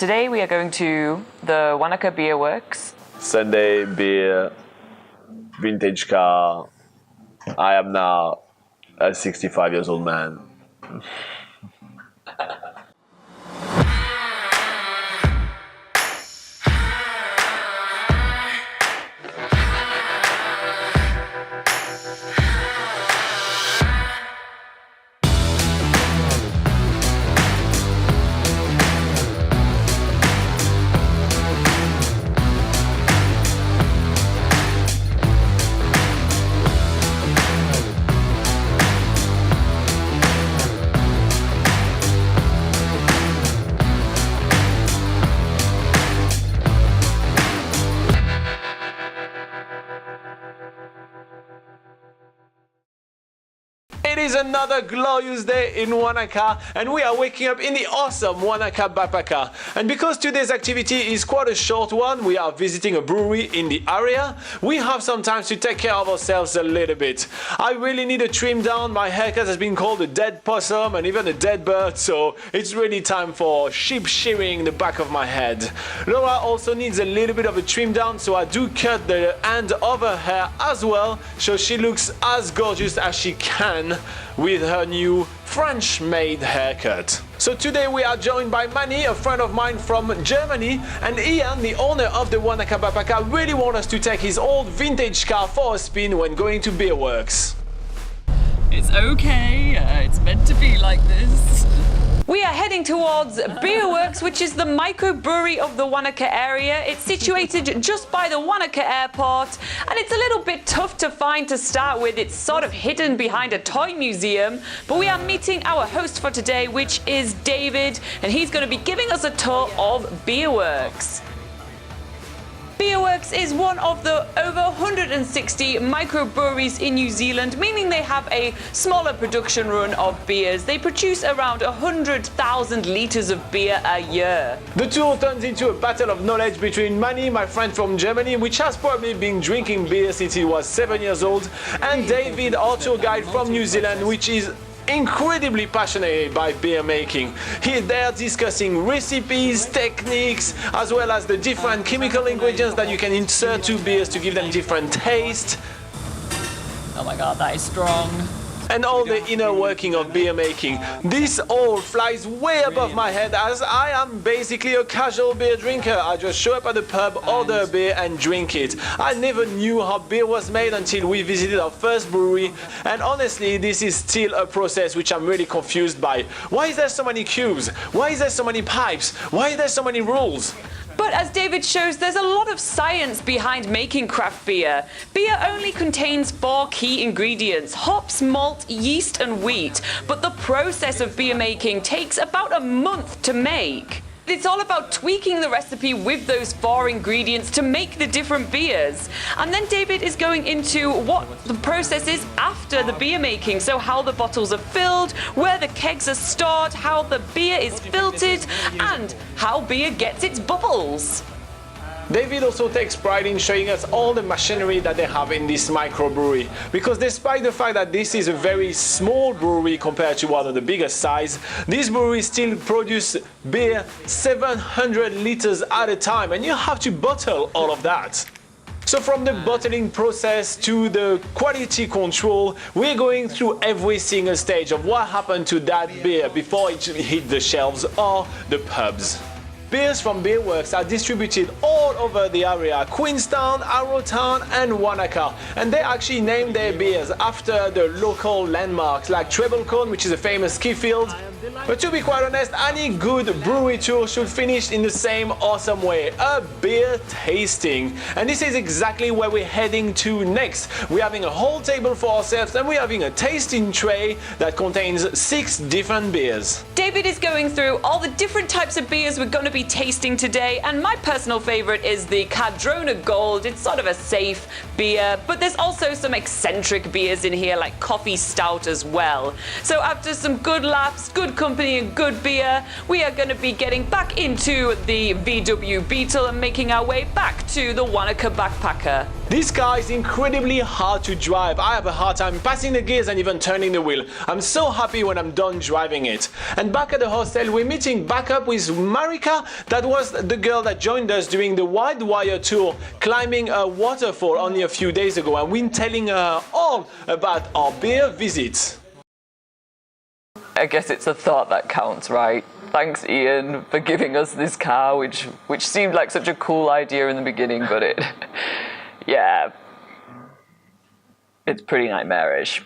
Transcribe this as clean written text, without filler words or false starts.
Today we are going to the Wanaka Beerworks. Sunday beer, vintage car. I am now a 65 years old man. It is another glorious day in Wanaka, and we are waking up in the awesome Wanaka Beerworks. And because today's activity is quite a short one, we are visiting a brewery in the area, we have some time to take care of ourselves a little bit. I really need a trim down. My haircut has been called a dead possum and even a dead bird, so it's really time for sheep shearing the back of my head. Laura also needs a little bit of a trim down, so I do cut the end of her hair as well, so she looks as gorgeous as she can with her new French-made haircut. So today we are joined by Manny, a friend of mine from Germany, and Ian, the owner of the Wanaka Beerworks, really wants us to take his old vintage car for a spin when going to Beerworks. It's okay, it's meant to be like this. We are heading towards Beerworks, which is the microbrewery of the Wanaka area. It's situated just by the Wanaka Airport, and it's a little bit tough to find to start with. It's sort of hidden behind a toy museum, but we are meeting our host for today, which is David, and he's going to be giving us a tour of Beerworks. Beerworks is one of the over 160 microbreweries in New Zealand, meaning they have a smaller production run of beers. They produce around 100,000 litres of beer a year. The tour turns into a battle of knowledge between Manny, my friend from Germany, which has probably been drinking beer since he was 7 years old, and David, our tour guide from New Zealand, which is incredibly passionate by beer making. He's there discussing recipes, techniques, as well as the different chemical ingredients that you can insert to beers to give them different taste. Oh my god, that is strong. And all the inner working of beer making. This all flies way above my head, as I am basically a casual beer drinker. I just show up at the pub, order a beer and drink it. I never knew how beer was made until we visited our first brewery, and honestly this is still a process which I'm really confused by. Why is there so many cubes? Why is there so many pipes? Why are there so many rules? But as David shows, there's a lot of science behind making craft beer. Beer only contains 4 key ingredients: hops, malt, yeast and wheat. But the process of beer making takes about a month to make. It's all about tweaking the recipe with those 4 ingredients to make the different beers. And then David is going into what the process is after the beer making. So how the bottles are filled, where the kegs are stored, how the beer is filtered, and how beer gets its bubbles. David also takes pride in showing us all the machinery that they have in this microbrewery, because despite the fact that this is a very small brewery compared to one of the biggest size, this brewery still produces beer 700 liters at a time, and you have to bottle all of that. So from the bottling process to the quality control, we're going through every single stage of what happened to that beer before it hit the shelves or the pubs. Beers from Beerworks are distributed all over the area: Queenstown, Arrowtown and Wanaka, and they actually named their beers after the local landmarks like Treble Cone, which is a famous ski field. But to be quite honest, any good brewery tour should finish in the same awesome way: a beer tasting. And this is exactly where we're heading to next. We're having a whole table for ourselves, and we're having a tasting tray that contains 6 different beers. David is going through all the different types of beers we're going to be tasting today, and my personal favorite is the Cardrona Gold. It's sort of a safe beer, but there's also some eccentric beers in here like coffee stout as well. So after some good laughs, good good company and good beer, we are going to be getting back into the VW Beetle and making our way back to the Wanaka Backpacker. This car is incredibly hard to drive. I have a hard time passing the gears and even turning the wheel. I'm so happy when I'm done driving it. And back at the hostel, we're meeting back up with Marika. That was the girl that joined us during the Wide Wire tour, climbing a waterfall only a few days ago, and we're telling her all about our beer visits. I guess it's a thought that counts, right? Thanks, Ian, for giving us this car, which seemed like such a cool idea in the beginning, but yeah, it's pretty nightmarish.